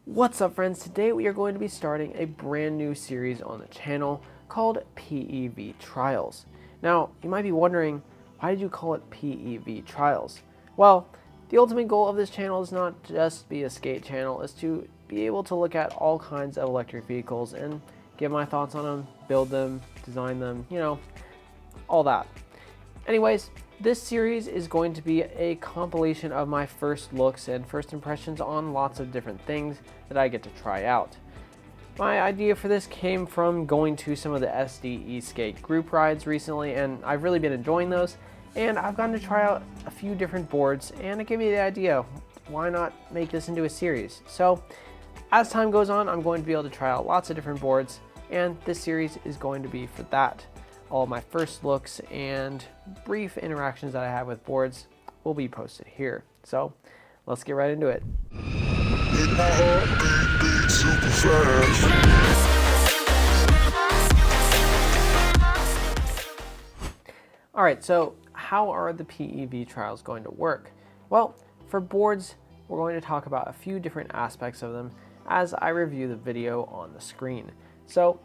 What's up, friends? Today we are going to be starting a brand new series on the channel called PEV Trials. Now, you might be wondering, why did you call it PEV Trials? Well, the ultimate goal of this channel is not just be a skate channel, it's to be able to look at all kinds of electric vehicles and give my thoughts on them, build them, design them, all that. Anyways, this series is going to be a compilation of my first looks and first impressions on lots of different things that I get to try out. My idea for this came from going to some of the SDE skate group rides recently, and I've really been enjoying those, and I've gotten to try out a few different boards, and it gave me the idea, why not make this into a series? So as time goes on, I'm going to be able to try out lots of different boards, and this series is going to be for that. All my first looks and brief interactions that I have with boards will be posted here. So let's get right into it. All right, so how are the PEV trials going to work? Well, for boards, we're going to talk about a few different aspects of them as I review the video on the screen. So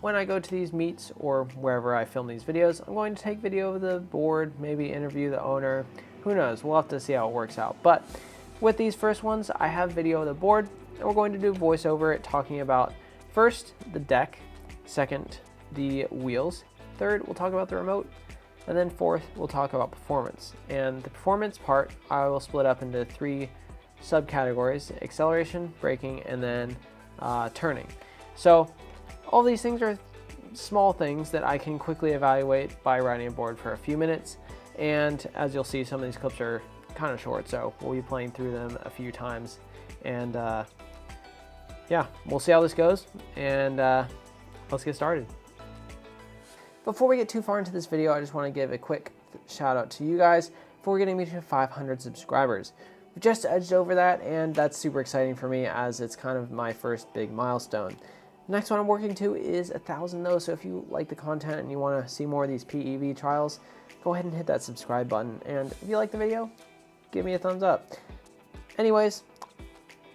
when I go to these meets or wherever I film these videos, I'm going to take video of the board, maybe interview the owner. Who knows? We'll have to see how it works out. But with these first ones, I have video of the board, and we're going to do voice over it, talking about first the deck, second the wheels, third we'll talk about the remote, and then fourth we'll talk about performance. And the performance part I will split up into three subcategories: acceleration, braking, and then turning. So all these things are small things that I can quickly evaluate by riding a board for a few minutes. And as you'll see, some of these clips are kind of short, so we'll be playing through them a few times. And yeah, we'll see how this goes, and let's get started. Before we get too far into this video, I just want to give a quick shout out to you guys for getting me to 500 subscribers. We've just edged over that, and that's super exciting for me as it's kind of my first big milestone. The next one I'm working to is 1,000 though, so if you like the content and you want to see more of these PEV trials, go ahead and hit that subscribe button, and if you like the video, give me a thumbs up. Anyways,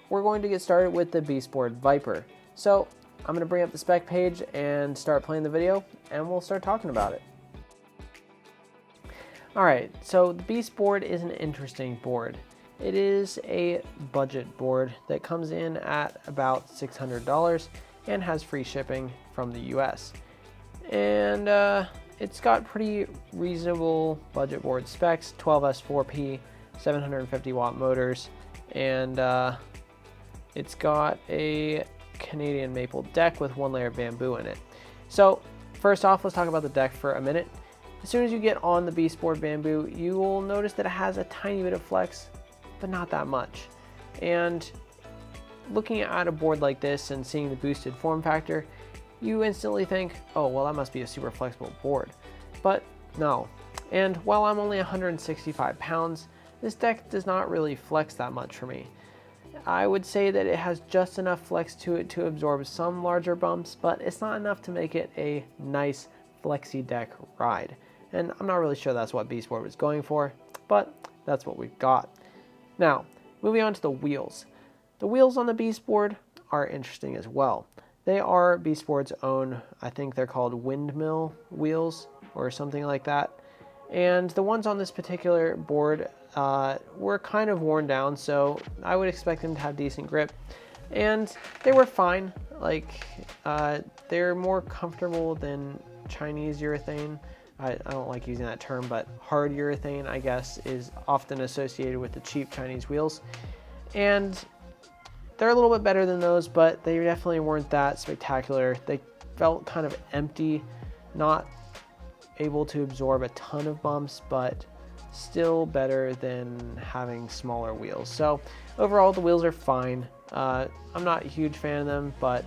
we're going to get started with the BeastBoard Viper. So I'm going to bring up the spec page and start playing the video, and we'll start talking about it. Alright, so the BeastBoard is an interesting board. It is a budget board that comes in at about $600 and has free shipping from the US. And it's got pretty reasonable budget board specs: 12S4P, 750 watt motors, and it's got a Canadian maple deck with one layer of bamboo in it. So first off, let's talk about the deck for a minute. As soon as you get on the BeastBoard bamboo, you will notice that it has a tiny bit of flex, but not that much. And looking at a board like this and seeing the boosted form factor, you instantly think, oh, well, that must be a super flexible board. But no. And while I'm only 165 pounds, this deck does not really flex that much for me. I would say that it has just enough flex to it to absorb some larger bumps, but it's not enough to make it a nice flexy deck ride. And I'm not really sure that's what BeastBoard was going for, but that's what we've got. Now, moving on to the wheels. The wheels on the BeastBoard are interesting as well. They are BeastBoard's own, I think they're called windmill wheels or something like that. And the ones on this particular board were kind of worn down, so I would expect them to have decent grip. And they were fine. Like, they're more comfortable than Chinese urethane. I don't like using that term, but hard urethane, I guess, is often associated with the cheap Chinese wheels. And they're a little bit better than those, but they definitely weren't that spectacular. They felt kind of empty, not able to absorb a ton of bumps, but still better than having smaller wheels. So overall, the wheels are fine. I'm not a huge fan of them, but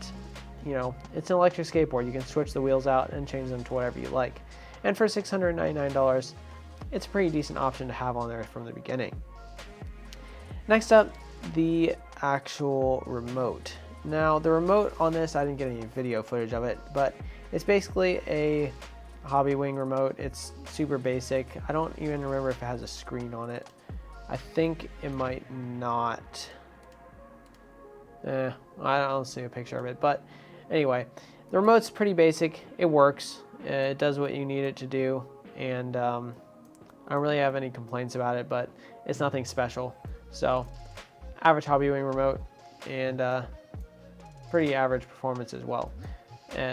it's an electric skateboard. You can switch the wheels out and change them to whatever you like. And for $699, it's a pretty decent option to have on there from the beginning. Next up, the actual remote. Now, the remote on this, I didn't get any video footage of it, but it's basically a hobby wing remote. It's super basic. I don't even remember if it has a screen on it. I think it might not. I don't see a picture of it, but anyway, the remote's pretty basic. It works. It does what you need it to do, and I don't really have any complaints about it, but it's nothing special. So, average Hobbywing remote, and pretty average performance as well.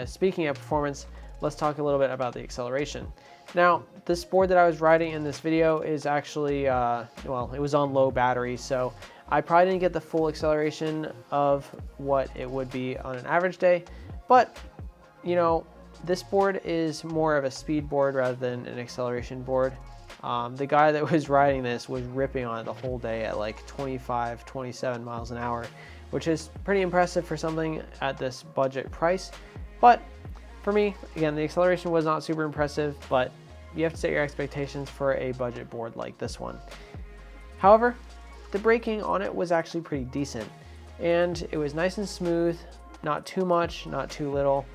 Speaking of performance, let's talk a little bit about the acceleration. Now, this board that I was riding in this video is actually, well, it was on low battery, so I probably didn't get the full acceleration of what it would be on an average day, but, you know, this board is more of a speed board rather than an acceleration board. The guy that was riding this was ripping on it the whole day at like 25, 27 miles an hour, which is pretty impressive for something at this budget price. But for me, again, the acceleration was not super impressive, but you have to set your expectations for a budget board like this one. However, the braking on it was actually pretty decent, and it was nice and smooth, not too much, not too little.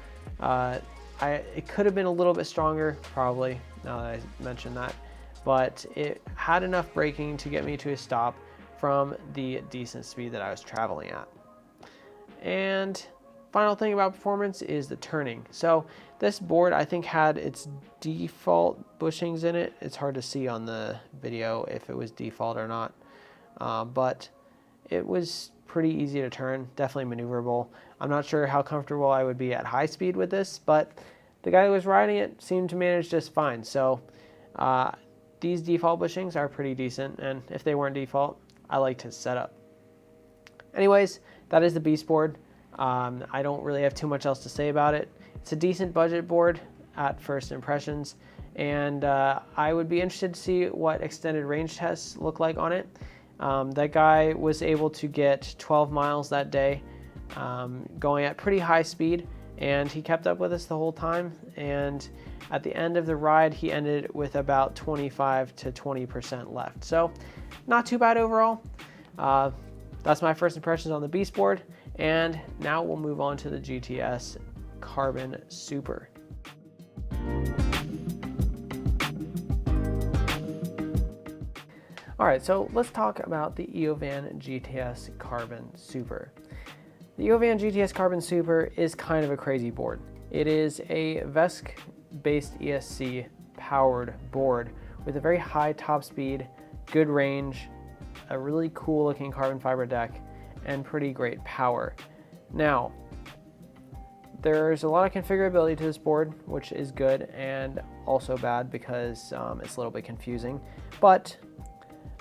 It could have been a little bit stronger, probably, now that I mentioned that, but it had enough braking to get me to a stop from the decent speed that I was traveling at. And final thing about performance is the turning. So this board, I think, had its default bushings in it. It's hard to see on the video if it was default or not, but it was pretty easy to turn, definitely maneuverable. I'm not sure how comfortable I would be at high speed with this, but the guy who was riding it seemed to manage just fine. So these default bushings are pretty decent, and if they weren't default, I liked his setup. Anyways, that is the BeastBoard. I don't really have too much else to say about it. It's a decent budget board at first impressions, and I would be interested to see what extended range tests look like on it. That guy was able to get 12 miles that day, going at pretty high speed, and he kept up with us the whole time, and at the end of the ride he ended with about 25 to 20% left. So not too bad overall. That's my first impressions on the BeastBoard, and now we'll move on to the GTS Carbon Super. All right, so let's talk about the Eovan GTS Carbon Super. The Eovan GTS Carbon Super is kind of a crazy board. It is a VESC-based ESC powered board with a very high top speed, good range, a really cool looking carbon fiber deck, and pretty great power. Now, there's a lot of configurability to this board, which is good and also bad because it's a little bit confusing, but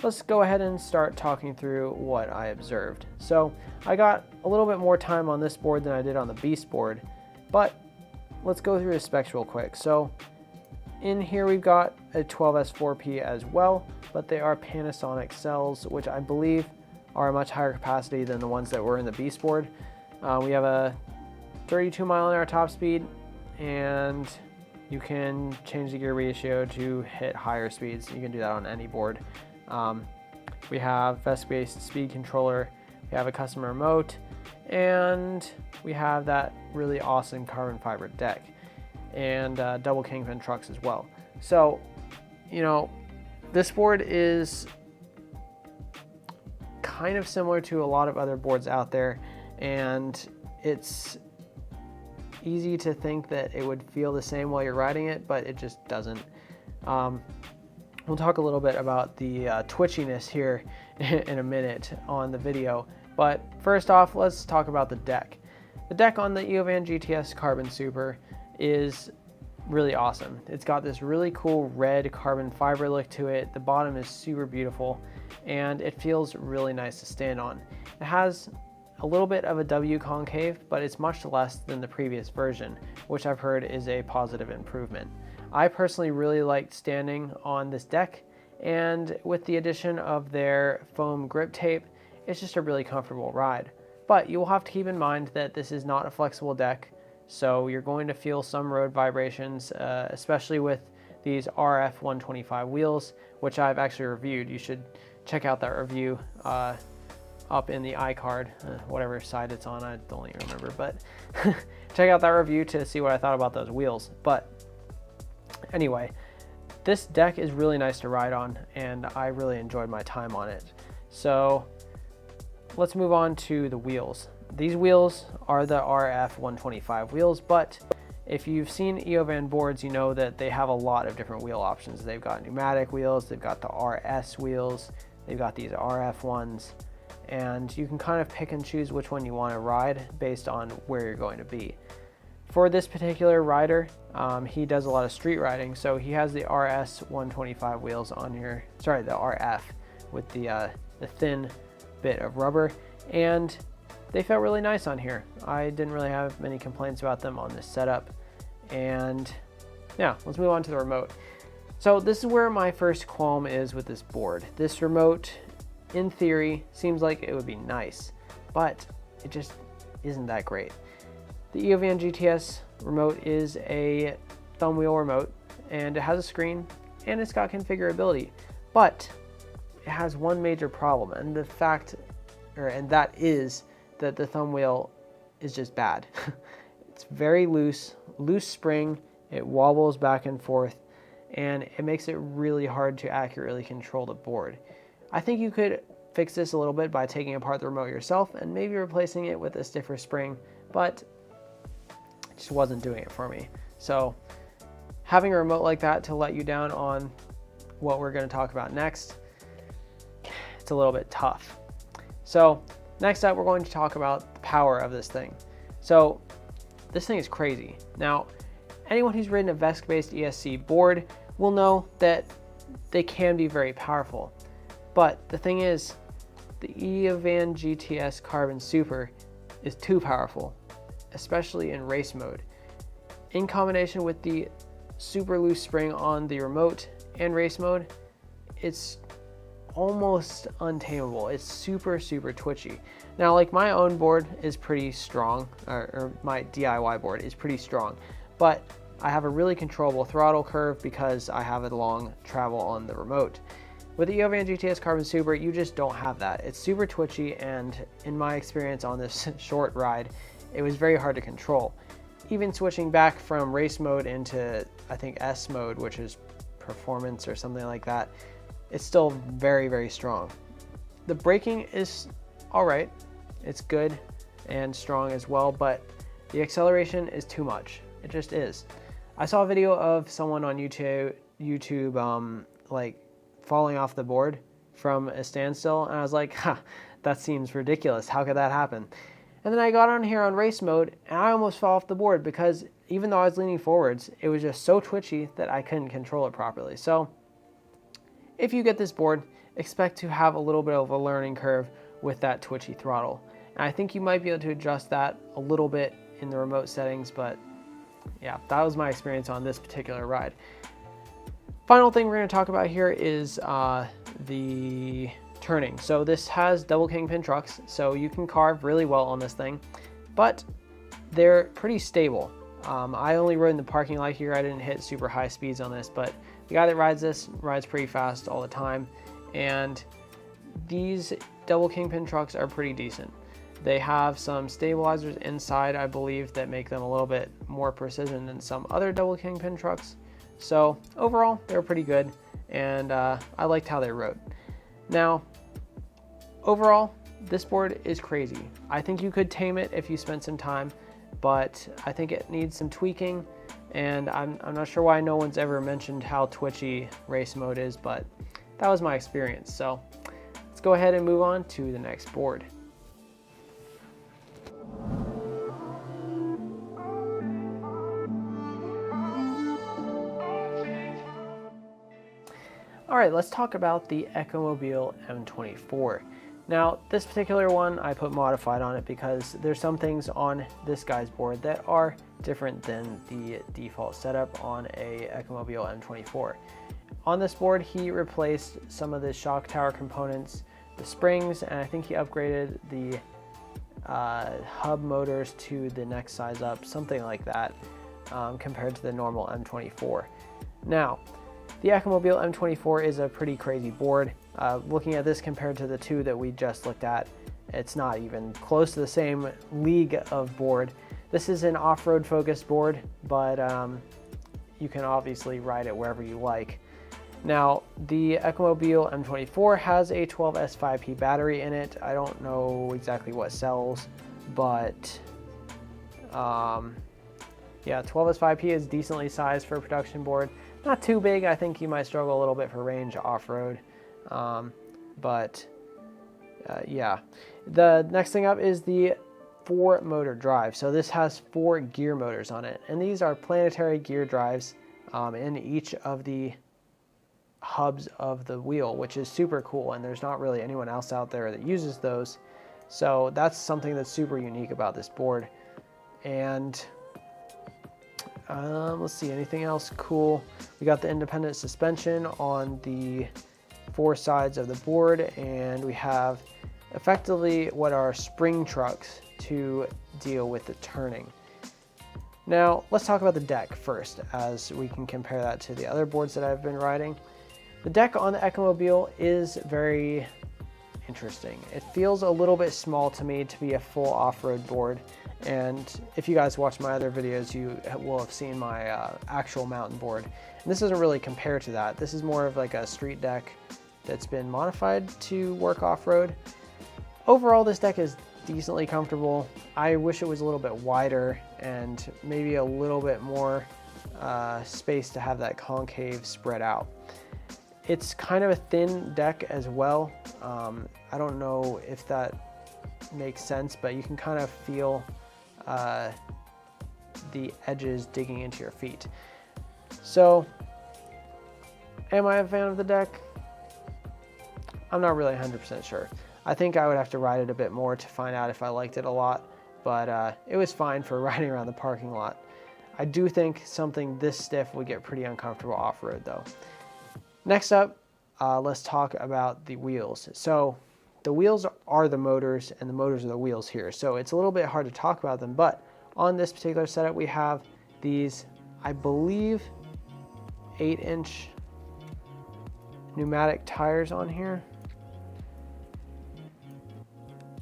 let's go ahead and start talking through what I observed. So I got a little bit more time on this board than I did on the BeastBoard, but let's go through the specs real quick. So in here we've got a 12S4P as well, but they are Panasonic cells, which I believe are a much higher capacity than the ones that were in the BeastBoard. We have a 32 mile an hour top speed, and you can change the gear ratio to hit higher speeds. You can do that on any board. We have VESC-based speed controller, we have a custom remote, and we have that really awesome carbon fiber deck, and double kingpin trucks as well. So, you know, this board is kind of similar to a lot of other boards out there, and it's easy to think that it would feel the same while you're riding it, but it just doesn't. We'll talk a little bit about the twitchiness here in a minute on the video, but first off, let's talk about the deck. The deck on the Eovan GTS Carbon Super is really awesome. It's got this really cool red carbon fiber look to it. The bottom is super beautiful, and it feels really nice to stand on. It has a little bit of a W concave, but it's much less than the previous version, which I've heard is a positive improvement. I personally really liked standing on this deck, and with the addition of their foam grip tape, it's just a really comfortable ride. But you will have to keep in mind that this is not a flexible deck, so you're going to feel some road vibrations, especially with these RF 125 wheels, which I've actually reviewed. You should check out that review up in the iCard, whatever side it's on, I don't even remember, but check out that review to see what I thought about those wheels. But anyway, this deck is really nice to ride on, and I really enjoyed my time on it. So let's move on to the wheels. these wheels are the RF 125 wheels, but if you've seen Eovan boards, you know that they have a lot of different wheel options. They've got pneumatic wheels, they've got the RS wheels, they've got these RF ones, and you can kind of pick and choose which one you want to ride based on where you're going to be. For this particular rider, he does a lot of street riding, so he has the RS 125 wheels on here, sorry, the RF with the thin bit of rubber, and they felt really nice on here. I didn't really have many complaints about them on this setup. And yeah, let's move on to the remote. So this is where my first qualm is with this board. This remote, in theory, seems like it would be nice, but it just isn't that great. The Eovan GTS remote is a thumb wheel remote, and it has a screen, and it's got configurability, but it has one major problem, and that is that the thumb wheel is just bad. It's very loose spring, it wobbles back and forth, and it makes it really hard to accurately control the board. I think you could fix this a little bit by taking apart the remote yourself and maybe replacing it with a stiffer spring, but it just wasn't doing it for me. So having a remote like that to let you down on what we're going to talk about next, it's a little bit tough. So next up, we're going to talk about the power of this thing. So this thing is crazy. Now, anyone who's ridden a VESC-based ESC board will know that they can be very powerful. But the thing is, the Eovan GTS Carbon Super is too powerful, especially in race mode. In combination with the super loose spring on the remote and race mode, it's almost untamable. It's super twitchy. Now, like, my own board is pretty strong, or my DIY board is pretty strong, but I have a really controllable throttle curve because I have a long travel on the remote. With the Eovan GTS Carbon Super, you just don't have that. It's super twitchy, and in my experience on this short ride, it was very hard to control. Even switching back from race mode into, I think, S mode, which is performance or something like that, it's still very strong. The braking is all right. It's good and strong as well, but the acceleration is too much. It just is. I saw a video of someone on YouTube like falling off the board from a standstill, and I was like, that seems ridiculous. How could that happen? And then I got on here on race mode, and I almost fell off the board because even though I was leaning forwards, it was just so twitchy that I couldn't control it properly. So if you get this board, expect to have a little bit of a learning curve with that twitchy throttle. And I think you might be able to adjust that a little bit in the remote settings, but yeah, that was my experience on this particular ride. Final thing we're going to talk about here is the turning. So this has double kingpin trucks, so you can carve really well on this thing, but they're pretty stable. I only rode in the parking lot here. I didn't hit super high speeds on this, but the guy that rides this rides pretty fast all the time, and these double kingpin trucks are pretty decent. They have some stabilizers inside, I believe, that make them a little bit more precision than some other double kingpin trucks. So overall, they're pretty good, and I liked how they rode. Now, overall, this board is crazy. I think you could tame it if you spent some time, but I think it needs some tweaking, and I'm not sure why no one's ever mentioned how twitchy race mode is, but that was my experience. So let's go ahead and move on to the next board. All right, let's talk about the Ecomobl M24. Now, this particular one, I put modified on it because there's some things on this guy's board that are different than the default setup on a Ecomobl M24. On this board, he replaced some of the shock tower components, the springs, and I think he upgraded the hub motors to the next size up, something like that, compared to the normal M24. Now, the Ecomobl M24 is a pretty crazy board. Looking at this compared to the two that we just looked at, it's not even close to the same league of board. This is an off-road focused board, but you can obviously ride it wherever you like. Now, the Ecomobl M24 has a 12S5P battery in it. I don't know exactly what cells but yeah, 12S5P is decently sized for a production board. Not too big. I think you might struggle a little bit for range off-road. Yeah. The next thing up is the 4-motor drive. So this has 4 gear motors on it, and these are planetary gear drives in each of the hubs of the wheel, which is super cool, and there's not really anyone else out there that uses those. So that's something that's super unique about this board. And let's see, anything else cool? We got the independent suspension on the 4 sides of the board, and we have effectively what are spring trucks to deal with the turning. Now let's talk about the deck first, as we can compare that to the other boards that I've been riding. The deck on the Ecomobl is very interesting. It feels a little bit small to me to be a full off-road board, and if you guys watch my other videos, you will have seen my actual mountain board. And this doesn't really compare to that. This is more of like a street deck that's been modified to work off-road. Overall, this deck is decently comfortable. I wish it was a little bit wider and maybe a little bit more space to have that concave spread out. It's kind of a thin deck as well. I don't know if that makes sense, but you can kind of feel the edges digging into your feet. So, am I a fan of the deck? I'm not really 100% sure. I think I would have to ride it a bit more to find out if I liked it a lot, but it was fine for riding around the parking lot. I do think something this stiff would get pretty uncomfortable off-road though. Next up, let's talk about the wheels. So the wheels are the motors and the motors are the wheels here. So it's a little bit hard to talk about them, but on this particular setup, we have these, I believe, 8-inch pneumatic tires on here.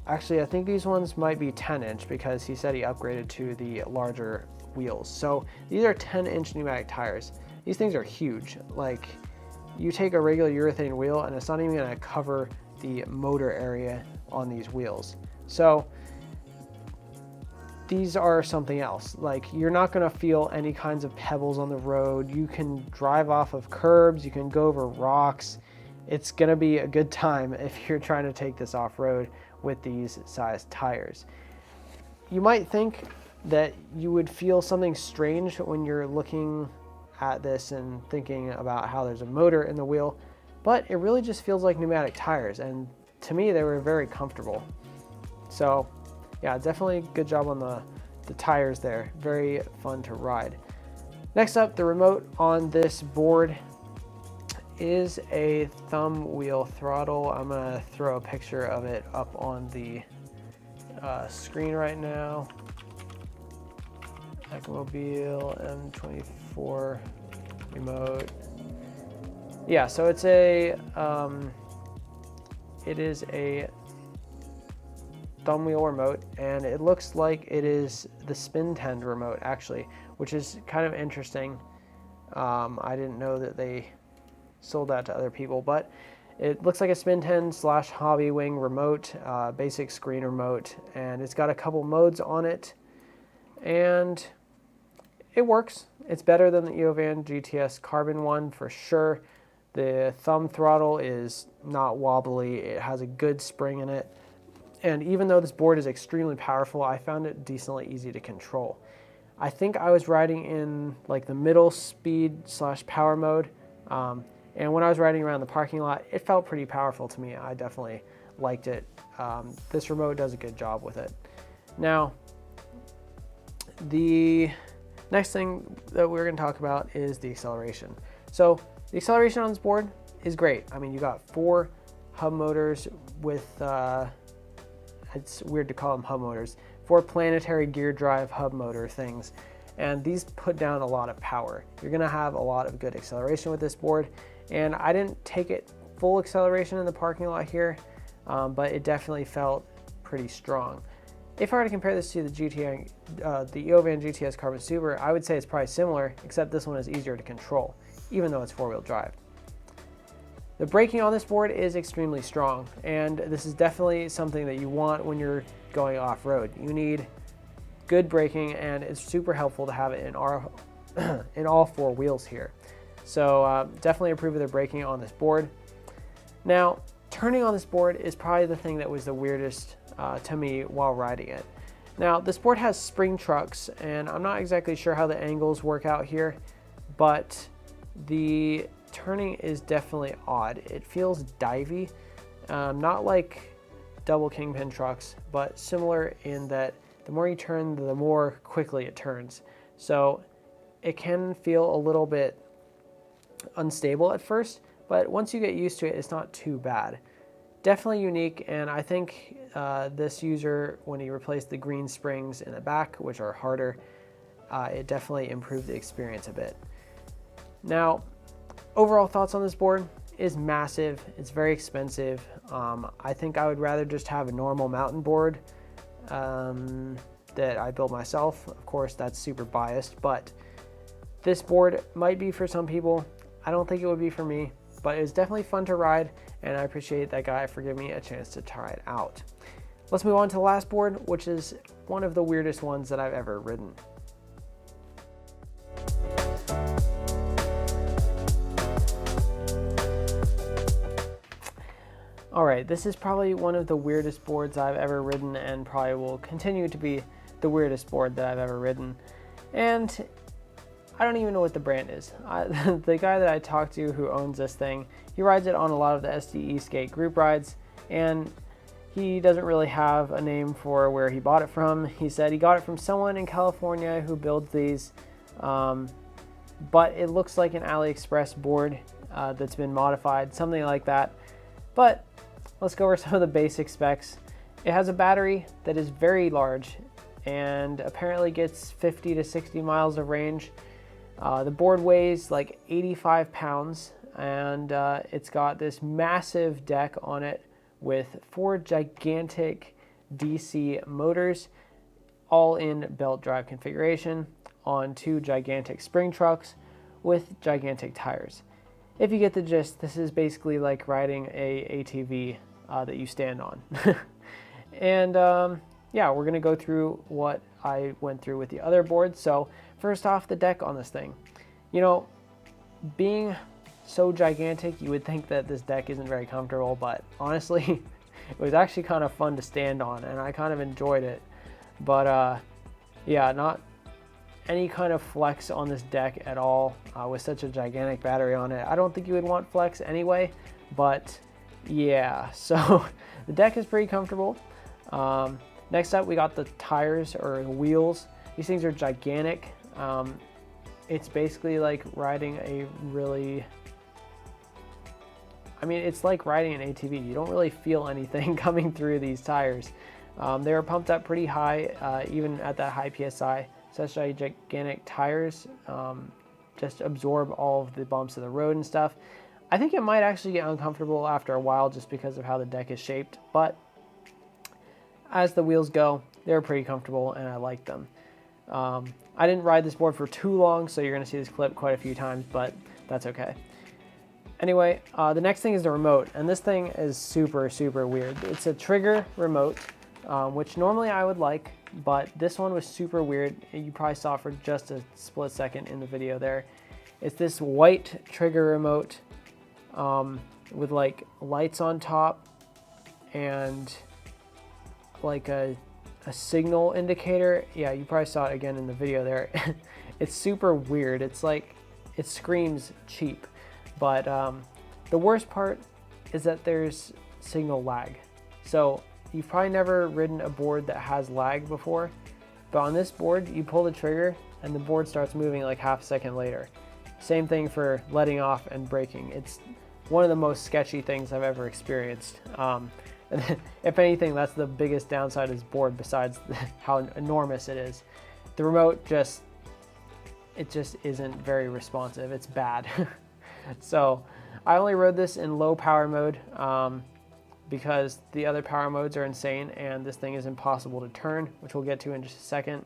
Actually, I think these ones might be 10-inch because he said he upgraded to the larger wheels. So these are 10-inch pneumatic tires. These things are huge. Like, you take a regular urethane wheel and it's not even going to cover the motor area on these wheels. So these are something else. Like, you're not going to feel any kinds of pebbles on the road. You can drive off of curbs. You can go over rocks. It's going to be a good time if you're trying to take this off-road with these size tires. You might think that you would feel something strange when you're looking at this and thinking about how there's a motor in the wheel, but it really just feels like pneumatic tires, and to me they were very comfortable. So yeah, definitely good job on the tires there. Very fun to ride. Next up, the remote on this board is a thumb wheel throttle. I'm gonna throw a picture of it up on the screen right now. Ecomobl M24 remote. Yeah, so it's a it is a thumb wheel remote, and it looks like it is the spin tend remote actually, which is kind of interesting. I didn't know that they sold that to other people, but it looks like a spin tend / hobby wing remote, basic screen remote, and it's got a couple modes on it, and it works. It's better than the Eovan GTS Carbon one for sure. The thumb throttle is not wobbly. It has a good spring in it, and even though this board is extremely powerful, I found it decently easy to control. I think I was riding in like the middle speed / power mode, and when I was riding around the parking lot, it felt pretty powerful to me. I definitely liked it. This remote does a good job with it. Now, the next thing that we're going to talk about is the acceleration. So the acceleration on this board is great. I mean, you got 4 hub motors with, it's weird to call them hub motors, 4 planetary gear drive hub motor things. And these put down a lot of power. You're going to have a lot of good acceleration with this board. And I didn't take it full acceleration in the parking lot here, but it definitely felt pretty strong. If I were to compare this to the Eovan GTS Carbon Super, I would say it's probably similar, except this one is easier to control, even though it's 4-wheel drive. The braking on this board is extremely strong, and this is definitely something that you want when you're going off-road. You need good braking, and it's super helpful to have it in all four wheels here. So definitely approve of the braking on this board. Now, turning on this board is probably the thing that was the weirdest to me while riding it. Now, this board has spring trucks, and I'm not exactly sure how the angles work out here, but the turning is definitely odd. It feels divey, not like double kingpin trucks, but similar in that the more you turn, the more quickly it turns. So it can feel a little bit unstable at first, but once you get used to it, it's not too bad. Definitely unique, and I think this user, when he replaced the green springs in the back, which are harder, it definitely improved the experience a bit. Now, overall thoughts on this board is massive. It's very expensive. I think I would rather just have a normal mountain board that I build myself. Of course, that's super biased, but this board might be for some people. I don't think it would be for me, but it's definitely fun to ride, and I appreciate that guy for giving me a chance to try it out. Let's move on to the last board, which is one of the weirdest ones that I've ever ridden. All right, this is probably one of the weirdest boards I've ever ridden, and probably will continue to be the weirdest board that I've ever ridden. And I don't even know what the brand is. The guy that I talked to who owns this thing, he rides it on a lot of the SDE skate group rides, and he doesn't really have a name for where he bought it from. He said he got it from someone in California who builds these, but it looks like an AliExpress board that's been modified, something like that. But let's go over some of the basic specs. It has a battery that is very large and apparently gets 50 to 60 miles of range. The board weighs like 85 pounds, and it's got this massive deck on it with 4 gigantic DC motors, all in belt drive configuration, on 2 gigantic spring trucks with gigantic tires. If you get the gist, this is basically like riding a ATV that you stand on. And yeah, we're gonna go through what I went through with the other boards. So first off, the deck on this thing. You know, being so gigantic, you would think that this deck isn't very comfortable, but honestly, it was actually kind of fun to stand on, and I kind of enjoyed it. But yeah, not any kind of flex on this deck at all with such a gigantic battery on it. I don't think you would want flex anyway, but yeah, so the deck is pretty comfortable. Next up, we got the tires or the wheels. These things are gigantic. It's basically like riding a really, I mean, it's like riding an ATV. You don't really feel anything coming through these tires. They were pumped up pretty high, even at that high PSI. Such gigantic tires just absorb all of the bumps of the road and stuff. I think it might actually get uncomfortable after a while just because of how the deck is shaped, but as the wheels go, they're pretty comfortable and I like them. I didn't ride this board for too long, so you're going to see this clip quite a few times, but that's okay. Anyway, the next thing is the remote, and this thing is super, super weird. It's a trigger remote, which normally I would like, but this one was super weird. You probably saw it for just a split second in the video there. It's this white trigger remote with like lights on top and like a signal indicator. Yeah, you probably saw it again in the video there. It's super weird. It's like, it screams cheap. But the worst part is that there's signal lag. So you've probably never ridden a board that has lag before, but on this board, you pull the trigger and the board starts moving like half a second later. Same thing for letting off and braking. It's one of the most sketchy things I've ever experienced. If anything, that's the biggest downside of this board besides how enormous it is. The remote it just isn't very responsive. It's bad. So I only rode this in low power mode because the other power modes are insane and this thing is impossible to turn, which we'll get to in just a second.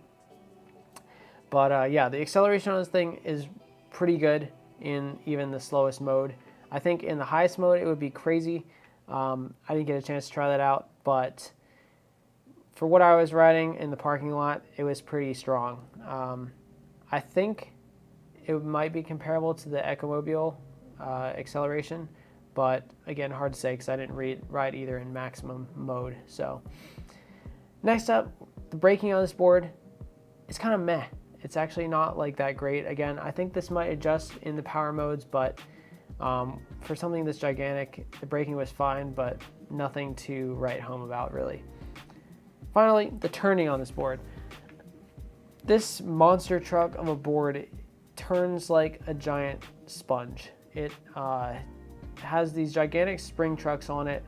But yeah, the acceleration on this thing is pretty good in even the slowest mode. I think in the highest mode it would be crazy. I didn't get a chance to try that out, but for what I was riding in the parking lot, it was pretty strong. I think it might be comparable to the Ecomobl acceleration, but again, hard to say because I didn't ride either in maximum mode. So next up, the braking on this board is kind of meh. It's actually not like that great. Again, I think this might adjust in the power modes, but for something this gigantic, the braking was fine, but nothing to write home about really. Finally, the turning on this board. This monster truck of a board turns like a giant sponge. It has these gigantic spring trucks on it,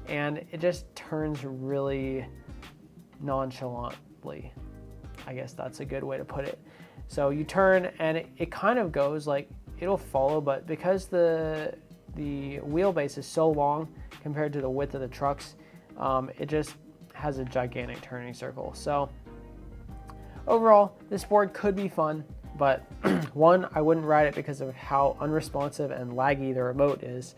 and it just turns really nonchalantly. I guess that's a good way to put it. So you turn and it kind of goes like it'll follow, but because the wheelbase is so long compared to the width of the trucks, it just has a gigantic turning circle. So overall, this board could be fun, but one, I wouldn't ride it because of how unresponsive and laggy the remote is,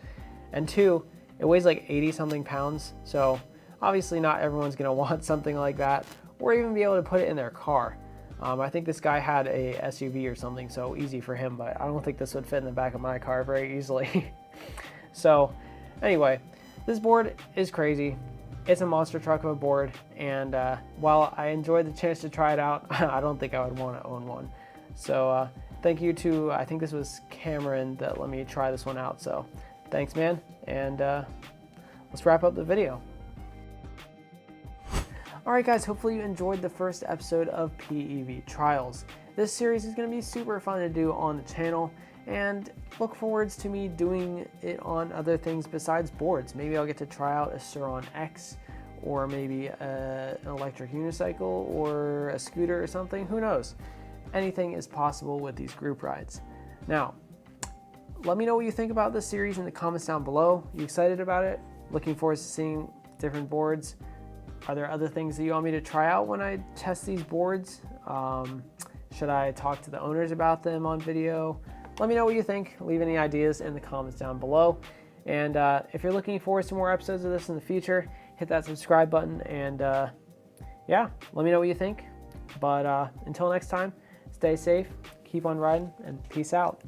and two, it weighs like 80 something pounds, so obviously not everyone's gonna want something like that or even be able to put it in their car. I think this guy had a SUV or something, so easy for him, but I don't think this would fit in the back of my car very easily. So anyway, this board is crazy. It's a monster truck of a board, and while I enjoyed the chance to try it out, I don't think I would want to own one. So thank you to, I think this was Cameron that let me try this one out. So thanks, man, and let's wrap up the video. Alright guys, hopefully you enjoyed the first episode of PEV Trials. This series is going to be super fun to do on the channel, and look forwards to me doing it on other things besides boards. Maybe I'll get to try out a Sur-Ron X, or maybe an electric unicycle, or a scooter or something, who knows. Anything is possible with these group rides. Now, let me know what you think about this series in the comments down below. You excited about it? Looking forward to seeing different boards? Are there other things that you want me to try out when I test these boards? Should I talk to the owners about them on video? Let me know what you think. Leave any ideas in the comments down below. And if you're looking forward to more episodes of this in the future, hit that subscribe button, and yeah, let me know what you think. But until next time, stay safe, keep on riding, and peace out.